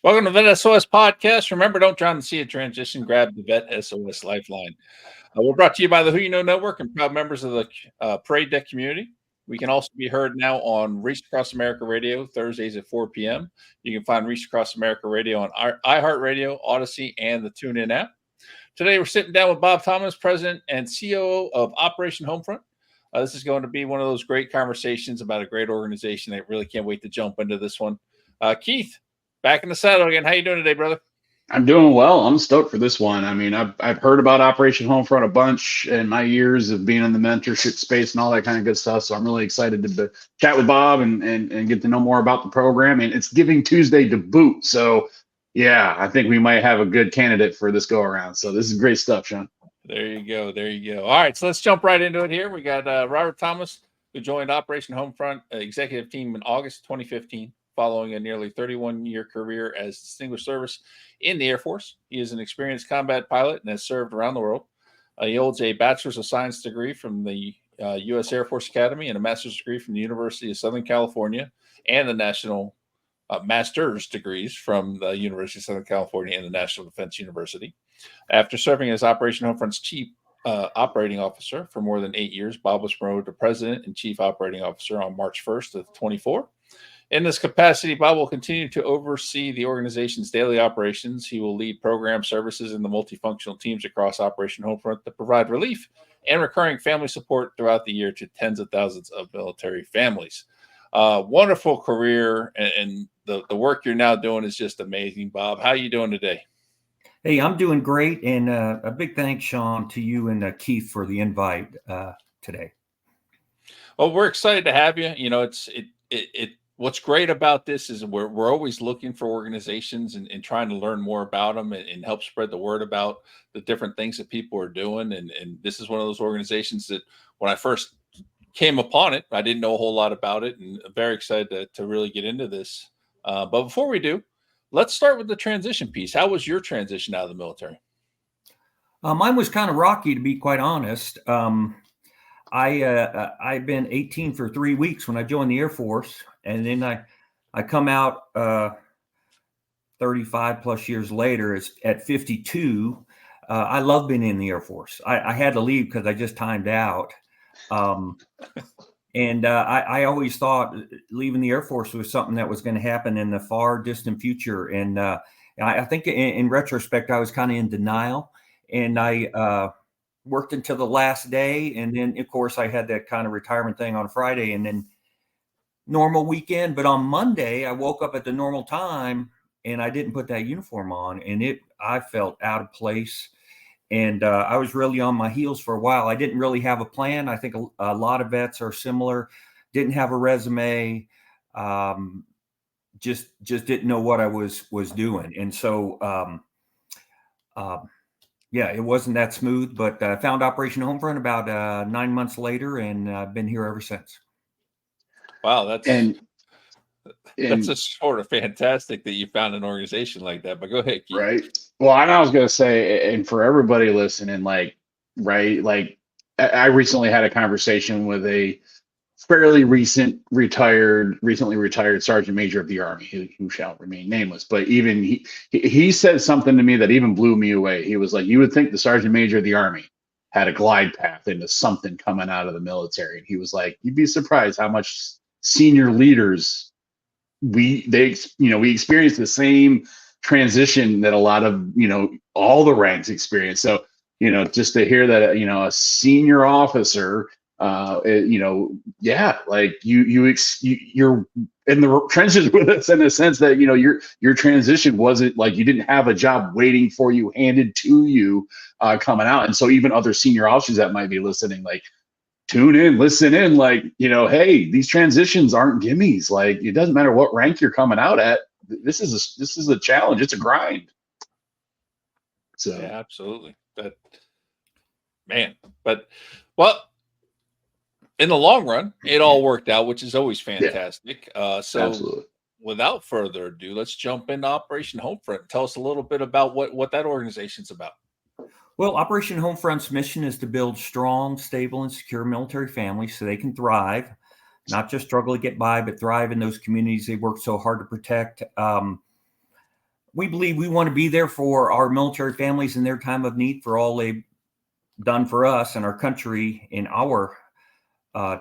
Welcome to VET S.O.S podcast. Remember, don't drown the sea of transition. Grab the VET S.O.S lifeline. We're brought to you by the Who You Know Network and proud members of the Parade Deck community. We can also be heard now on Reach Across America Radio, Thursdays at 4 p.m. You can find Reach Across America Radio on iHeartRadio, Odyssey, and the TuneIn app. Today, we're sitting down with Bob Thomas, President and COO of Operation Homefront. This is going to be one of those great conversations about a great organization. I really can't wait to jump into this one. Keith, back in the saddle again. How you doing today, brother? I'm doing well. I'm stoked for this one. I mean, I've heard about Operation Homefront a bunch in my years of being in the mentorship space and all that kind of good stuff. So I'm really excited to chat with Bob and get to know more about the program. And it's Giving Tuesday to boot. So yeah, I think we might have a good candidate for this go around. So this is great stuff, Sean. There you go. There you go. All right, so let's jump right into it here. We got Robert Thomas, who joined Operation Homefront executive team in August 2015. Following a nearly 31-year career as distinguished service in the Air Force. He is an experienced combat pilot and has served around the world. He holds a Bachelor's of Science degree from the U.S. Air Force Academy and a master's degree from the University of Southern California and the National Master's degrees from the University of Southern California and the National Defense University. After serving as Operation Homefront's chief operating officer for more than 8 years, Bob was promoted to president and chief operating officer on March 1st of 24. In this capacity, Bob will continue to oversee the organization's daily operations. He will lead program services in the multifunctional teams across Operation Homefront that provide relief and recurring family support throughout the year to tens of thousands of military families. Wonderful career, and the work you're now doing is just amazing, Bob. How are you doing today? Hey, I'm doing great, and a big thanks, Sean, to you and Keith for the invite today. Well, we're excited to have you. You know, what's great about this is we're always looking for organizations and trying to learn more about them and help spread the word about the different things that people are doing. And this is one of those organizations that when I first came upon it, I didn't know a whole lot about it, and I'm very excited to really get into this. But before we do, let's start with the transition piece. How was your transition out of the military? Mine was kind of rocky, to be quite honest. I've been 18 for 3 weeks when I joined the Air Force, and then I come out 35 plus years later at 52. I love being in the Air Force. I had to leave because I just timed out. And I always thought leaving the Air Force was something that was going to happen in the far distant future. And I think in retrospect, I was kind of in denial, and I worked until the last day. And then, of course, I had that kind of retirement thing on Friday and then normal weekend. But on Monday, I woke up at the normal time and I didn't put that uniform on, and I felt out of place. And I was really on my heels for a while. I didn't really have a plan. I think a lot of vets are similar. Didn't have a resume. Just didn't know what I was doing. And so, yeah, it wasn't that smooth, but I found Operation Homefront about 9 months later, and I've been here ever since. Wow, that's just sort of fantastic that you found an organization like that. But go ahead, Keith. Right. Well, I was going to say, and for everybody listening, I recently had a conversation with a fairly recently retired Sergeant Major of the Army, who shall remain nameless. But even he said something to me that even blew me away. He was like, you would think the Sergeant Major of the Army had a glide path into something coming out of the military. And he was like, you'd be surprised how much senior leaders we experience the same transition that a lot of, all the ranks experience. So, just to hear that, a senior officer, like you're in the trenches with us in the sense that, your transition wasn't like you didn't have a job waiting for you, handed to you, coming out. And so even other senior officers that might be listening, like, tune in, listen in, like, hey, these transitions aren't gimmies. Like, it doesn't matter what rank you're coming out at. This is a challenge. It's a grind. So yeah, absolutely. But in the long run, it all worked out, which is always fantastic. So absolutely. Without further ado, let's jump into Operation Homefront. Tell us a little bit about what that organization's about. Well, Operation Homefront's mission is to build strong, stable, and secure military families so they can thrive, not just struggle to get by, but thrive in those communities they work so hard to protect. we believe we want to be there for our military families in their time of need, for all they've done for us and our country in our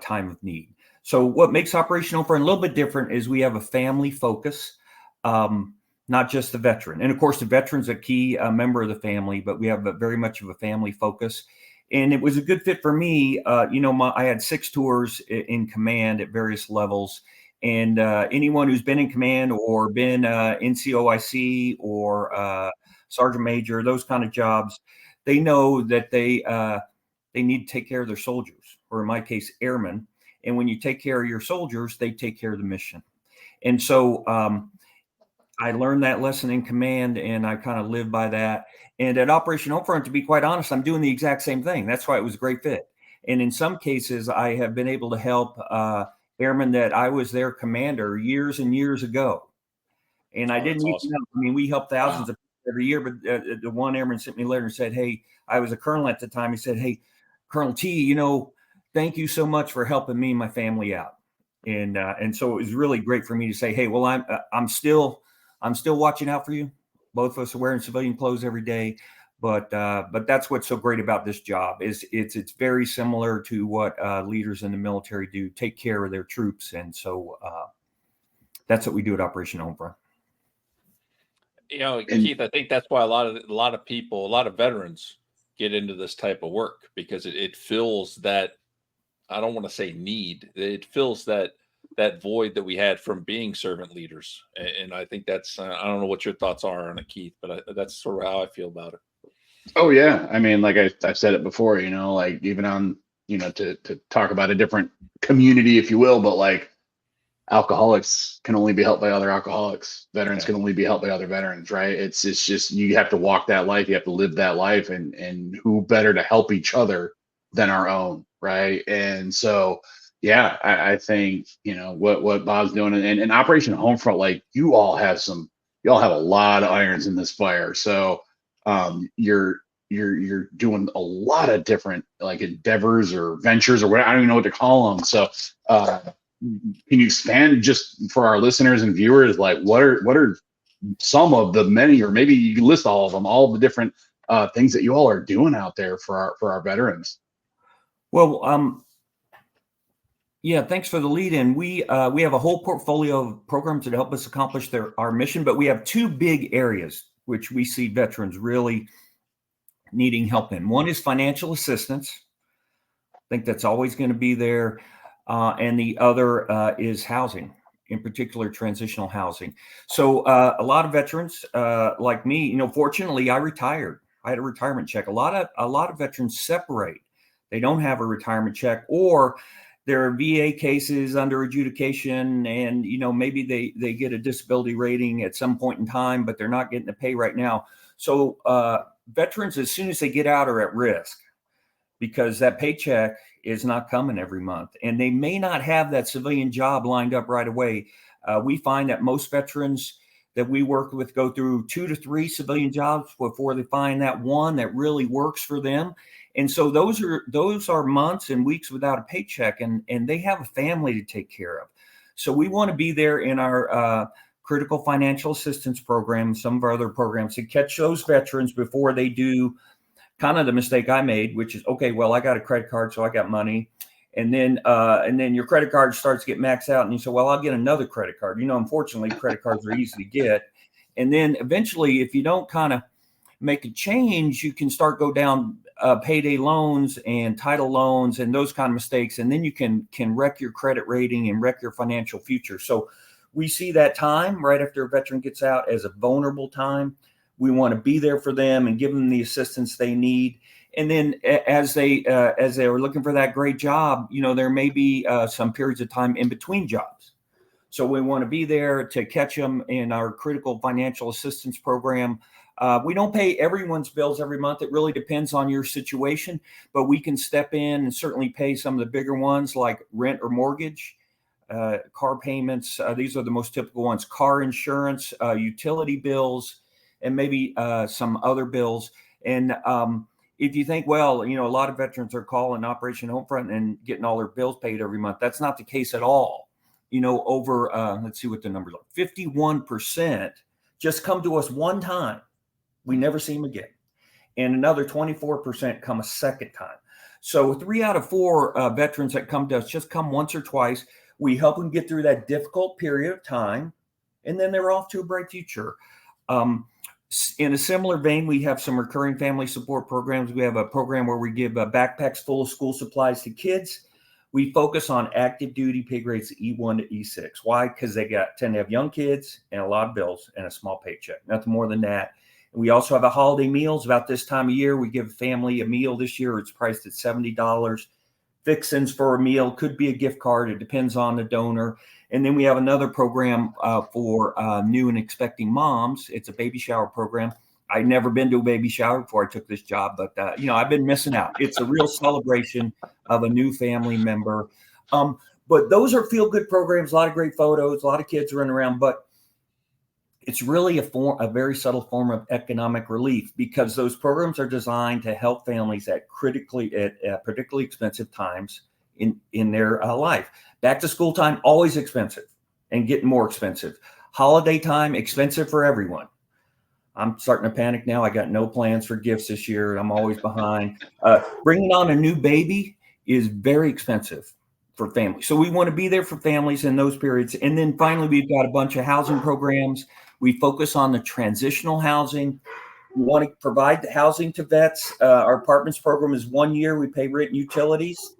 time of need. So what makes Operation Homefront a little bit different is we have a family focus, not just the veteran. And of course, the veteran's a key member of the family, but we have very much of a family focus. And it was a good fit for me. I had 6 tours in command at various levels. And anyone who's been in command or been NCOIC or sergeant major, those kind of jobs, they know that they need to take care of their soldiers, or in my case, airmen. And when you take care of your soldiers, they take care of the mission. And so I learned that lesson in command, and I kind of live by that. And at Operation Homefront, to be quite honest, I'm doing the exact same thing. That's why it was a great fit. And in some cases, I have been able to help airmen that I was their commander years and years ago. And I didn't even know. I mean, we help thousands of people every year, but the one airman sent me a letter and said, hey, I was a colonel at the time. He said, hey, Colonel T, thank you so much for helping me and my family out. And so it was really great for me to say, hey, well, I'm still watching out for you. Both of us are wearing civilian clothes every day, but that's what's so great about this job is it's very similar to what leaders in the military do, take care of their troops. And so that's what we do at Operation Homefront. Keith, I think that's why a lot of people, a lot of veterans get into this type of work, because it fills that, I don't want to say need, it fills that void that we had from being servant leaders. And I think that's, I don't know what your thoughts are on it, Keith, but that's sort of how I feel about it. Oh yeah. I mean, like I've said it before, like even on, to talk about a different community, if you will, but like alcoholics can only be helped by other alcoholics. Veterans can only be helped by other veterans, right? It's just, you have to walk that life. You have to live that life, and who better to help each other than our own. Right. And so, yeah, I think, what Bob's doing, and Operation Homefront, like you all have a lot of irons in this fire. So you're doing a lot of different like endeavors or ventures or whatever. I don't even know what to call them. So can you expand just for our listeners and viewers, like what are some of the many, or maybe you can list all of them, all the different things that you all are doing out there for our veterans? Well, yeah, thanks for the lead in. We have a whole portfolio of programs that help us accomplish our mission, but we have 2 big areas which we see veterans really needing help in. One is financial assistance. I think that's always going to be there. And the other is housing, in particular, transitional housing. So a lot of veterans like me, fortunately, I retired. I had a retirement check. A lot of veterans separate. They don't have a retirement check, or there are VA cases under adjudication, and maybe they get a disability rating at some point in time, but they're not getting the pay right now. So veterans, as soon as they get out, are at risk, because that paycheck is not coming every month, and they may not have that civilian job lined up right away. We find that most veterans that we work with go through 2 to 3 civilian jobs before they find that one that really works for them. And so those are months and weeks without a paycheck, and they have a family to take care of. So we want to be there in our critical financial assistance program, some of our other programs, to catch those veterans before they do kind of the mistake I made, which is, okay, well, I got a credit card, so I got money. And then your credit card starts to get maxed out, and you say, well, I'll get another credit card. Unfortunately, credit cards are easy to get. And then eventually, if you don't kind of make a change, you can start go down payday loans and title loans and those kind of mistakes. And then you can wreck your credit rating and wreck your financial future. So we see that time right after a veteran gets out as a vulnerable time. We want to be there for them and give them the assistance they need. And then as they are looking for that great job, there may be some periods of time in between jobs. So we want to be there to catch them in our critical financial assistance program. We don't pay everyone's bills every month. It really depends on your situation, but we can step in and certainly pay some of the bigger ones like rent or mortgage, car payments. These are the most typical ones: car insurance, utility bills, and maybe some other bills. And if you think, well, a lot of veterans are calling Operation Homefront and getting all their bills paid every month, that's not the case at all. Over, let's see what the numbers are, 51% just come to us one time. We never see them again. And another 24% come a second time. So 3 out of 4 veterans that come to us just come once or twice. We help them get through that difficult period of time, and then they're off to a bright future. In a similar vein, we have some recurring family support programs. We have a program where we give backpacks full of school supplies to kids. We focus on active duty pay grades E1 to E6. Why? Because they tend to have young kids and a lot of bills and a small paycheck, nothing more than that. We also have a holiday meals. About this time of year, we give a family a meal. This year, it's priced at $70. Fixins for a meal, could be a gift card. It depends on the donor. And then we have another program for new and expecting moms. It's a baby shower program. I'd never been to a baby shower before I took this job, but I've been missing out. It's a real celebration of a new family member. But those are feel-good programs, a lot of great photos, a lot of kids running around, but it's really a very subtle form of economic relief, because those programs are designed to help families at particularly expensive times in their life. Back to school time, always expensive and getting more expensive. Holiday time, expensive for everyone. I'm starting to panic now. I got no plans for gifts this year. I'm always behind. Bringing on a new baby is very expensive for families. So we want to be there for families in those periods. And then finally, we've got a bunch of housing programs. We focus on the transitional housing. We want to provide the housing to vets. Our apartments program is 1 year. We pay rent and utilities,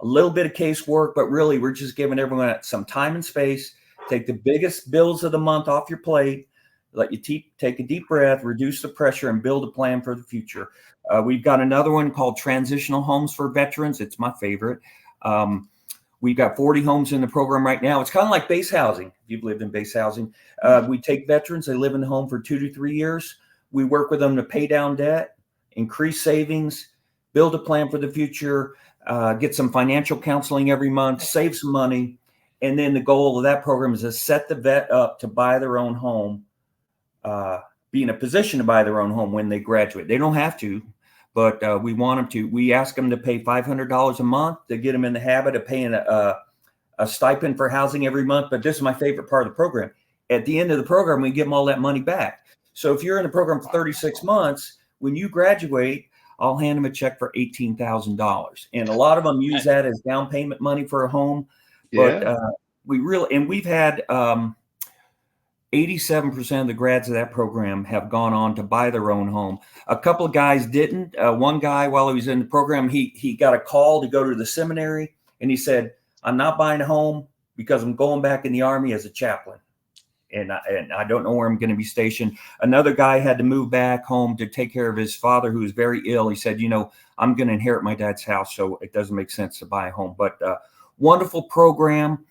a little bit of casework, but really we're just giving everyone some time and space. Take the biggest bills of the month off your plate, let you take a deep breath, reduce the pressure, and build a plan for the future. We've got another one called Transitional Homes for Veterans. It's my favorite. We've got 40 homes in the program right now. It's kind of like base housing. If you've lived in base housing, we take veterans, they live in the home for 2 to 3 years. We work with them to pay down debt, increase savings, build a plan for the future, get some financial counseling every month, save some money. And then the goal of that program is to set the vet up to buy their own home, be in a position to buy their own home when they graduate. They don't have to, but we want them to. We ask them to pay $500 a month to get them in the habit of paying a stipend for housing every month. But this is my favorite part of the program. At the end of the program, we give them all that money back. So if you're in the program for 36 months, when you graduate, I'll hand them a check for $18,000. And a lot of them use that as down payment money for a home. But we've had 87% of the grads of that program have gone on to buy their own home. A couple of guys didn't. One guy, while he was in the program, he got a call to go to the seminary, and he said, "I'm not buying a home because I'm going back in the Army as a chaplain, and I don't know where I'm going to be stationed." Another guy had to move back home to take care of his father, who was very ill. He said, "I'm going to inherit my dad's house, so it doesn't make sense to buy a home." But wonderful program.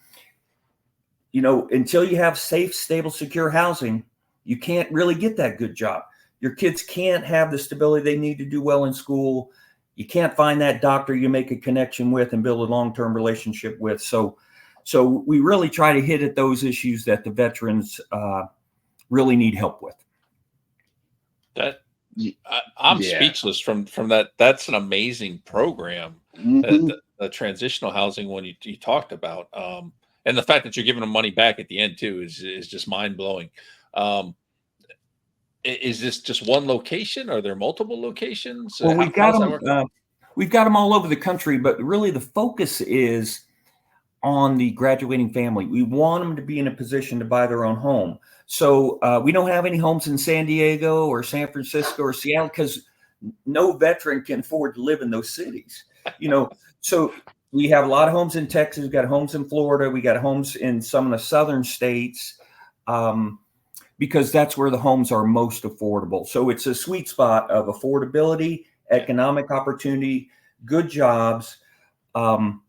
Until you have safe, stable, secure housing, you can't really get that good job. Your kids can't have the stability they need to do well in school. You can't find that doctor you make a connection with and build a long-term relationship with. So we really try to hit at those issues that the veterans really need help with. I'm speechless from that. That's an amazing program. Mm-hmm. The transitional housing one you talked about. And the fact that you're giving them money back at the end too is just mind blowing. Is this just one location? Are there multiple locations? Well, we've got them all over the country, but really the focus is on the graduating family. We want them to be in a position to buy their own home. So we don't have any homes in San Diego or San Francisco or Seattle because no veteran can afford to live in those cities. So we have a lot of homes in Texas. We've got homes in Florida. We got homes in some of the southern states because that's where the homes are most affordable. So it's a sweet spot of affordability, economic opportunity, good jobs. And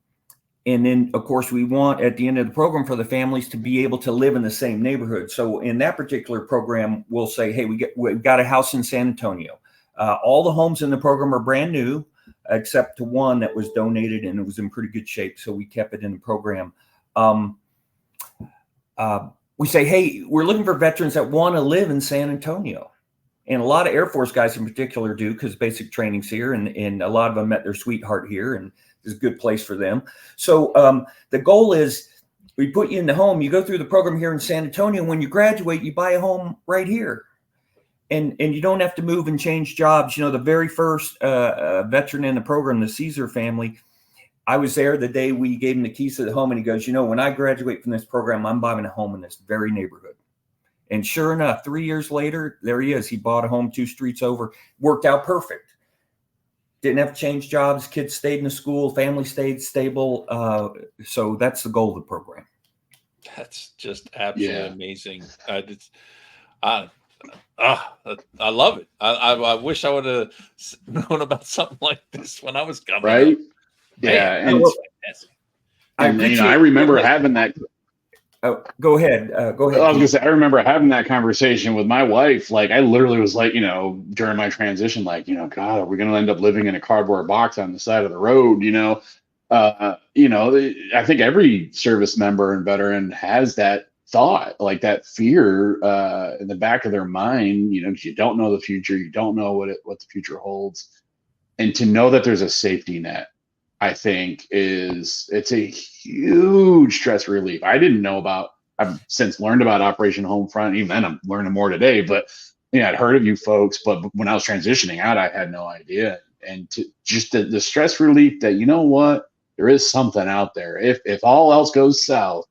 then, of course, we want at the end of the program for the families to be able to live in the same neighborhood. So in that particular program, we'll say, hey, we've got a house in San Antonio. All the homes in the program are brand new, except to one that was donated and it was in pretty good shape. So we kept it in the program. We say, hey, we're looking for veterans that want to live in San Antonio. And a lot of Air Force guys in particular do because basic training's here and a lot of them met their sweetheart here and it's a good place for them. So the goal is we put you in the home. You go through the program here in San Antonio. When you graduate, you buy a home right here. And you don't have to move and change jobs. The very first veteran in the program, the Caesar family, I was there the day we gave him the keys to the home. And he goes, when I graduate from this program, I'm buying a home in this very neighborhood. And sure enough, 3 years later, there he is. He bought a home 2 streets over. Worked out perfect. Didn't have to change jobs. Kids stayed in the school. Family stayed stable. So that's the goal of the program. That's just absolutely amazing. I love it. I wish I would have known about something like this when I was coming right up. Yeah. Man, I remember having that. Oh, go ahead. Go ahead. I was gonna say, I remember having that conversation with my wife. Like, I literally was like, during my transition, like, God, are we gonna end up living in a cardboard box on the side of the road? I think every service member and veteran has that thought, like that fear in the back of their mind. You don't know the future, you don't know what the future holds, and to know that there's a safety net, I think it's a huge stress relief. I didn't know about. I've since learned about Operation Homefront. Even then, I'm learning more today. But I'd heard of you folks, but when I was transitioning out, I had no idea. And to just the stress relief that there is something out there. If all else goes south,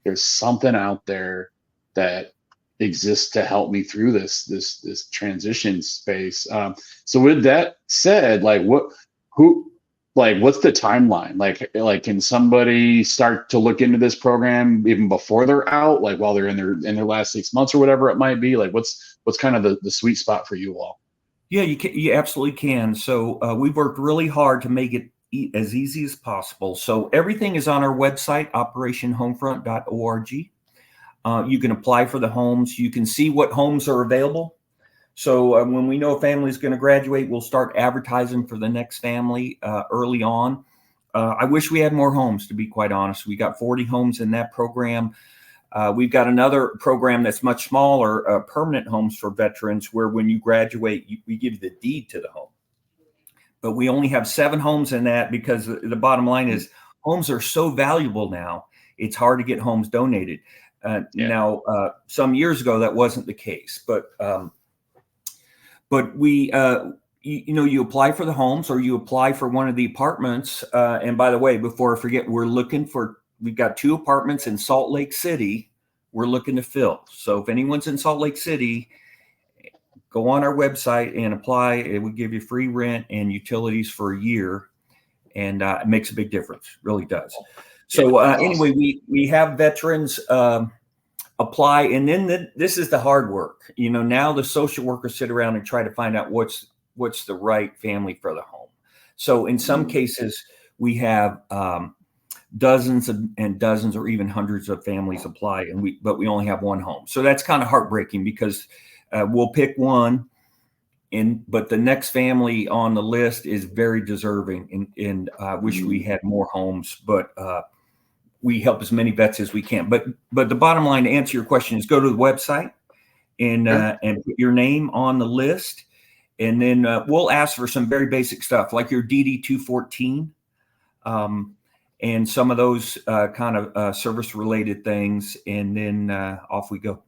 there's something out there that exists to help me through this transition space. So with that said, what's the timeline? Like, can somebody start to look into this program even before they're out, like while they're in their last 6 months or whatever it might be? Like, what's kind of the sweet spot for you all? Yeah, you absolutely can. So we've worked really hard to make it as easy as possible. So everything is on our website, operationhomefront.org. You can apply for the homes. You can see what homes are available. So when we know a family is going to graduate, we'll start advertising for the next family early on. I wish we had more homes, to be quite honest. We got 40 homes in that program. We've got another program that's much smaller, permanent homes for veterans, where when you graduate, we give you the deed to the home. But we only have 7 homes in that because the bottom line is homes are so valuable now, it's hard to get homes donated. Now, some years ago, that wasn't the case. But we, you apply for the homes or you apply for one of the apartments. And by the way, before I forget, we've got 2 apartments in Salt Lake City we're looking to fill. So if anyone's in Salt Lake City, go on our website and apply. It will give you free rent and utilities for a year. And it makes a big difference, really does. So anyway, we have veterans apply, and then this is the hard work. Now the social workers sit around and try to find out what's the right family for the home. So in some cases, we have dozens and dozens or even hundreds of families apply, but we only have one home. So that's kind of heartbreaking because we'll pick one, but the next family on the list is very deserving, and I wish we had more homes, but we help as many vets as we can. But the bottom line, to answer your question, is go to the website and put your name on the list. And then we'll ask for some very basic stuff like your DD 214 and some of those kind of service related things. And then off we go.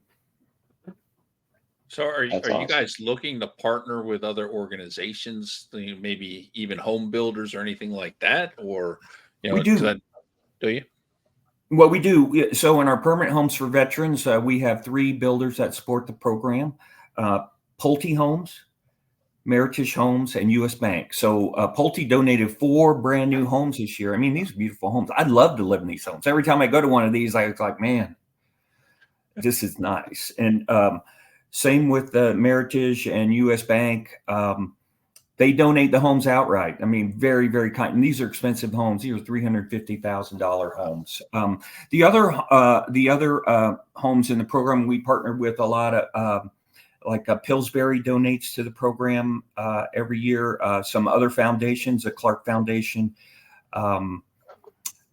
So are you guys looking to partner with other organizations, maybe even home builders or anything like that? Or, we do. Do you? Well, we do. So in our permanent homes for veterans, we have 3 builders that support the program: Pulte Homes, Meritage Homes, and U.S. Bank. So Pulte donated 4 brand new homes this year. I mean, these are beautiful homes. I'd love to live in these homes. Every time I go to one of these, I was like, man, this is nice. And same with Meritage and U.S. Bank. They donate the homes outright. I mean, very, very kind. And these are expensive homes. These are $350,000 homes. The other homes in the program, we partner with a lot of, like Pillsbury donates to the program every year. Some other foundations, the Clark Foundation, some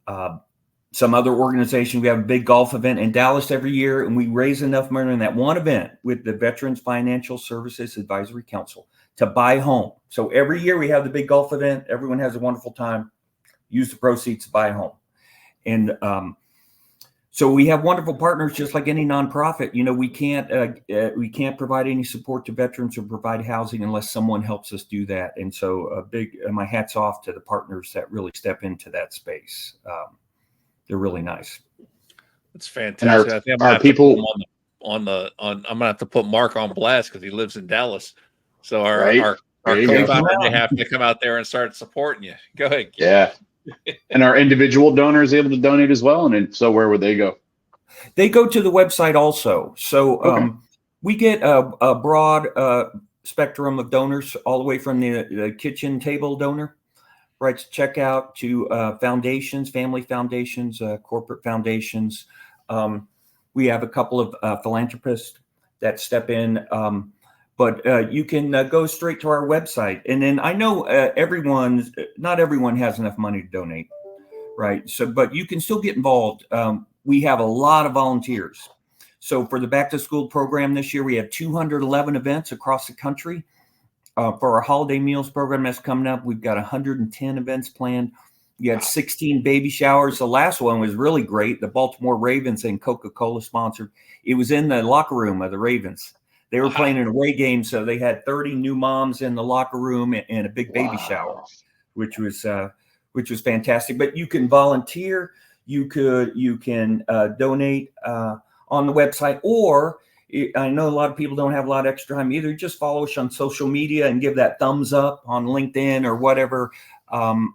other organizations. We have a big golf event in Dallas every year, and we raise enough money in that one event with the Veterans Financial Services Advisory Council to buy a home. So every year we have the big golf event. Everyone has a wonderful time. Use the proceeds to buy a home. And So we have wonderful partners, just like any nonprofit. We can't provide any support to veterans or provide housing unless someone helps us do that. And so my hat's off to the partners that really step into that space. They're really nice. It's fantastic. And I think I'm our gonna have to put people him I'm gonna have to put Mark on blast because he lives in Dallas. So right our there you go. co-founder may have to come out there and start supporting you. Go ahead, Keith. Yeah. And our individual donors able to donate as well. And then, so where would they go? They go to the website also. So we get a broad spectrum of donors, all the way from the kitchen table donor, right, to checkout, to foundations, family foundations, corporate foundations. We have a couple of philanthropists that step in. But you can go straight to our website. And then I know not everyone has enough money to donate, right? So, but you can still get involved. We have a lot of volunteers. So for the back to school program this year, we have 211 events across the country. For our holiday meals program that's coming up, we've got 110 events planned. We had 16 baby showers. The last one was really great. The Baltimore Ravens and Coca-Cola sponsored. It was in the locker room of the Ravens. They were playing an away game, so they had 30 new moms in the locker room and a big baby shower, which was fantastic. But you can volunteer, you can donate on the website, or I know a lot of people don't have a lot of extra time either. Just follow us on social media and give that thumbs up on LinkedIn or whatever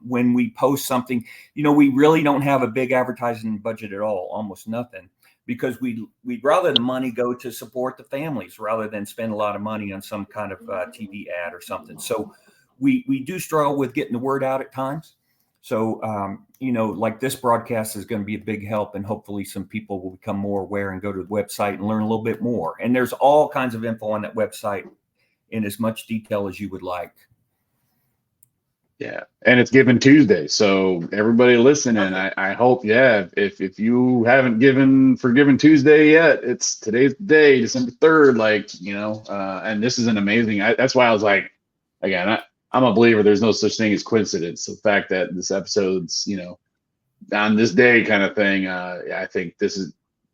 when we post something. We really don't have a big advertising budget at all, almost nothing, because we'd rather the money go to support the families rather than spend a lot of money on some kind of TV ad or something. So we do struggle with getting the word out at times. So, like this broadcast is going to be a big help, and hopefully some people will become more aware and go to the website and learn a little bit more. And there's all kinds of info on that website in as much detail as you would like. Yeah. And it's Giving Tuesday. So everybody listening, I hope, if you haven't given for Giving Tuesday yet, it's today's the day, December 3rd, and this is an amazing, that's why I was like, again, I'm a believer there's no such thing as coincidence. The fact that this episode's, on this day kind of thing, I think this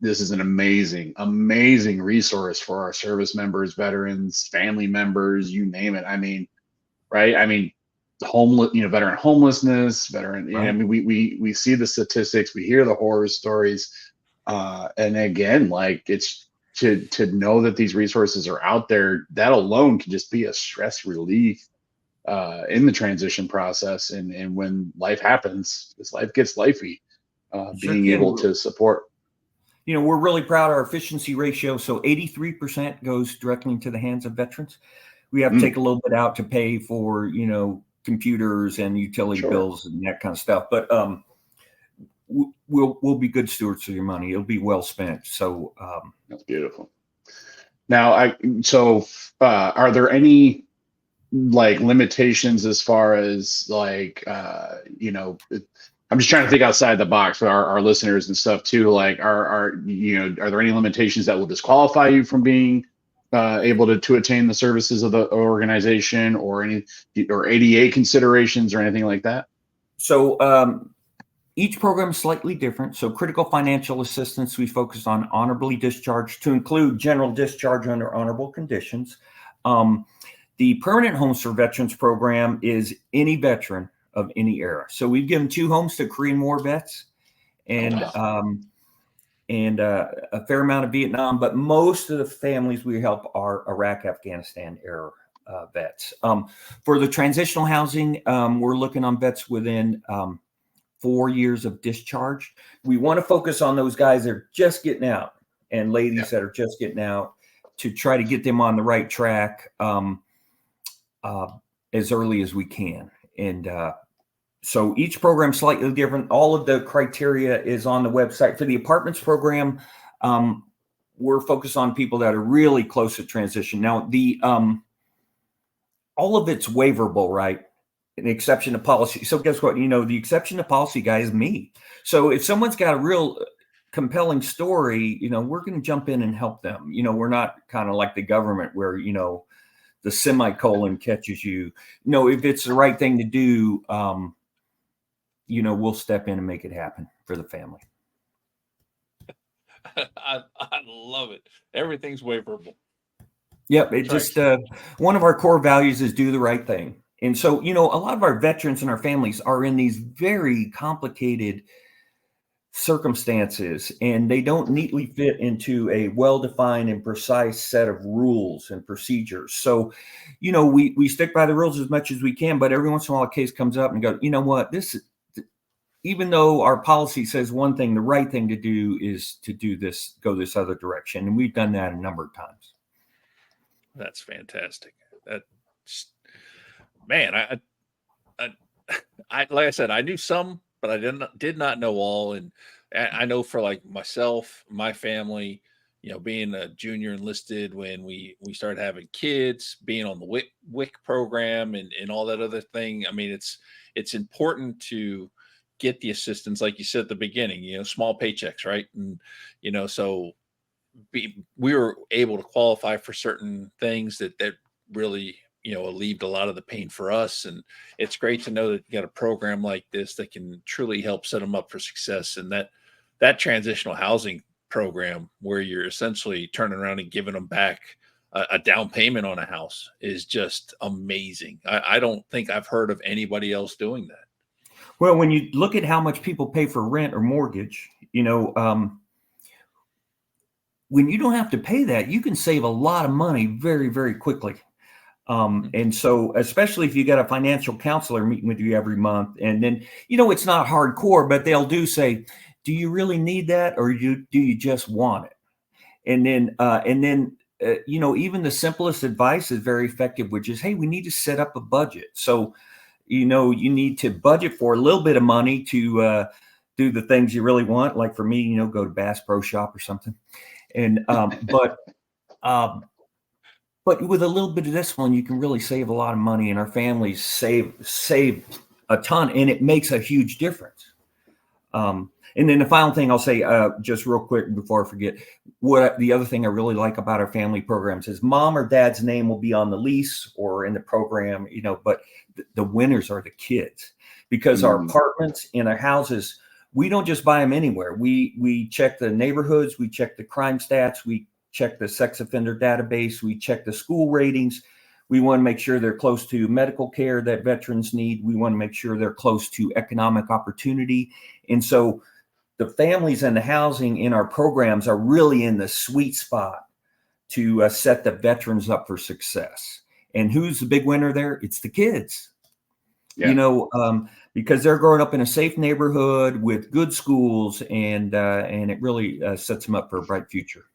is an amazing resource for our service members, veterans, family members, you name it. I mean, right? I mean, veteran homelessness, Right. we see the statistics, we hear the horror stories, and again, like, it's to know that these resources are out there, that alone can just be a stress relief in the transition process. And when life happens, this life gets lifey, being able to support. We're really proud of our efficiency ratio. So 83% goes directly into the hands of veterans. We have to take a little bit out to pay for, computers and utility bills and that kind of stuff. But we'll be good stewards of your money. It'll be well spent. So that's beautiful. Now, are there any like limitations as far as like I'm just trying to think outside the box for our listeners and stuff too. Like, are there any limitations that will disqualify you from being able to attain the services of the organization, or ADA considerations or anything like that? So each program is slightly different. So critical financial assistance, we focus on honorably discharged to include general discharge under honorable conditions. The permanent homes for veterans program is any veteran of any era. So we've given 2 homes to Korean War vets and a fair amount of Vietnam, but most of the families we help are Iraq, Afghanistan era vets. For the transitional housing, we're looking on vets within 4 years of discharge. We want to focus on those guys that are just getting out and ladies that are just getting out, to try to get them on the right track as early as we can. And so each program is slightly different. All of the criteria is on the website. For the apartments program, we're focused on people that are really close to transition. Now, all of it's waiverable, right? An exception to policy. So guess what? The exception to policy guy is me. So if someone's got a real compelling story, we're going to jump in and help them. We're not kind of like the government where, the semicolon catches you. No, if it's the right thing to do, we'll step in and make it happen for the family. I love it. Everything's waiverable. Yep. It That's just, one of our core values is do the right thing. And so, a lot of our veterans and our families are in these very complicated circumstances, and they don't neatly fit into a well-defined and precise set of rules and procedures. So, we stick by the rules as much as we can, but every once in a while a case comes up and go, you know what, this is, even though our policy says one thing, the right thing to do is to do this, go this other direction. And we've done that a number of times. That's fantastic. That, man, I like I said, I knew some, but I did not know all. And I know for like myself, my family, being a junior enlisted when we started having kids, being on the WIC program and all that other thing. I mean, it's important to get the assistance, like you said at the beginning, small paychecks, right? And, so we were able to qualify for certain things that really, alleviated a lot of the pain for us. And it's great to know that you got a program like this that can truly help set them up for success. And that transitional housing program, where you're essentially turning around and giving them back a down payment on a house, is just amazing. I don't think I've heard of anybody else doing that. Well, when you look at how much people pay for rent or mortgage, when you don't have to pay that, you can save a lot of money very, very quickly. And so, especially if you got a financial counselor meeting with you every month, and then, it's not hardcore, but they'll say, do you really need that? Or do you just want it? And then, even the simplest advice is very effective, which is, hey, we need to set up a budget. So, you need to budget for a little bit of money to do the things you really want. Like for me, go to Bass Pro Shop or something. And, but with a little bit of discipline, you can really save a lot of money, and our families save a ton, and it makes a huge difference. And then the final thing I'll say, just real quick before I forget, the other thing I really like about our family programs is mom or dad's name will be on the lease or in the program, but the winners are the kids, because our apartments and our houses, we don't just buy them anywhere. We check the neighborhoods, we check the crime stats, we check the sex offender database, we check the school ratings. We want to make sure they're close to medical care that veterans need. We want to make sure they're close to economic opportunity. And so the families and the housing in our programs are really in the sweet spot to set the veterans up for success. And who's the big winner there? It's the kids. Yeah. Because they're growing up in a safe neighborhood with good schools, and it really sets them up for a bright future.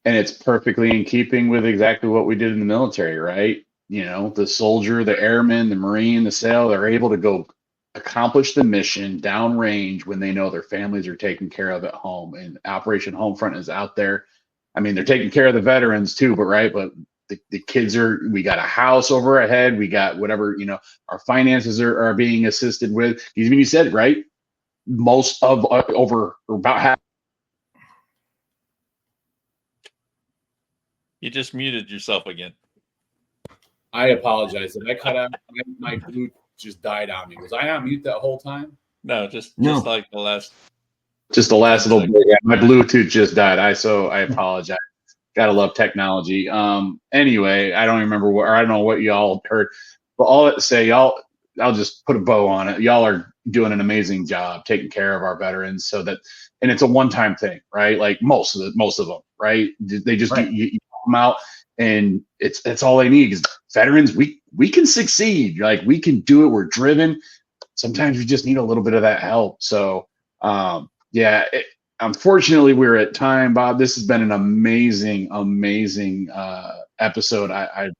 And it's perfectly in keeping with exactly what we did in the military, right? The soldier, the airman, the Marine, the SEAL, they're able to go accomplish the mission downrange when they know their families are taken care of at home. And Operation Homefront is out there. I mean, they're taking care of the veterans too, but the kids we got a house over our head. We got whatever, our finances are being assisted with. Even you said, right? Most of over about half. You just muted yourself again. I apologize. Did I cut out? My Bluetooth just died on me. Was I on mute that whole time? No, just like the last. Just the last little bit. Yeah, my Bluetooth just died. I apologize. Gotta love technology. Anyway, I don't remember I don't know what y'all heard, but all that to say, I'll just put a bow on it. Y'all are doing an amazing job taking care of our veterans, and it's a one-time thing, right? Like most of them, right? They just you them out, and it's all they need. Because veterans, we can succeed. Like, we can do it. We're driven. Sometimes we just need a little bit of that help. So unfortunately we're at time, Bob. This has been an amazing episode. I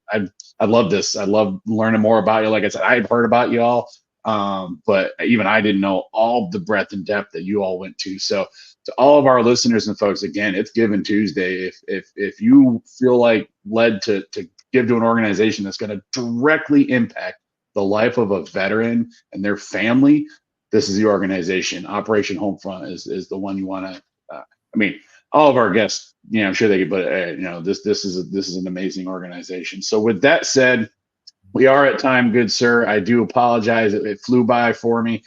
love this. I love learning more about you. Like I said, I've heard about y'all, but even I didn't know all the breadth and depth that you all went to. So to all of our listeners and folks, again, it's Giving Tuesday. If you feel like led to give to an organization that's going to directly impact the life of a veteran and their family, this is the organization. Operation Homefront is the one you want to. All of our guests, I'm sure they could, but this is an amazing organization. So with that said, we are at time, good sir. I do apologize. It flew by for me.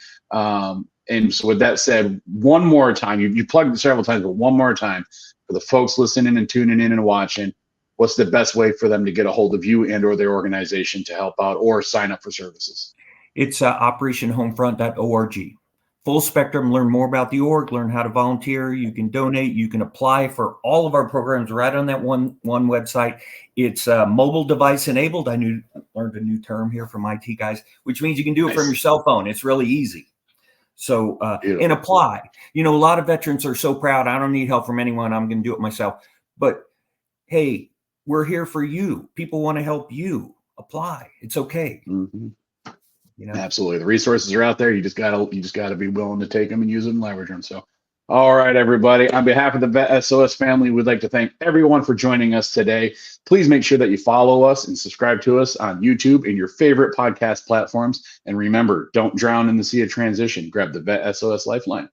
And so with that said, one more time, you plugged it several times, but one more time for the folks listening and tuning in and watching, what's the best way for them to get a hold of you and or their organization to help out or sign up for services? It's operationhomefront.org. Full spectrum, learn more about the org, learn how to volunteer. You can donate, you can apply for all of our programs right on that one website. It's mobile device enabled. I learned a new term here from IT guys, which means you can do it from your cell phone. It's really easy. So, and apply. You know, a lot of veterans are so proud. I don't need help from anyone. I'm going to do it myself. But hey, we're here for you. People want to help you. Apply. It's okay. Mm-hmm. You know? Absolutely. The resources are out there. You just gotta be willing to take them and use them and leverage them. So, all right, everybody. On behalf of the VET SOS family, we'd like to thank everyone for joining us today. Please make sure that you follow us and subscribe to us on YouTube and your favorite podcast platforms. And remember, don't drown in the sea of transition. Grab the VET SOS Lifeline.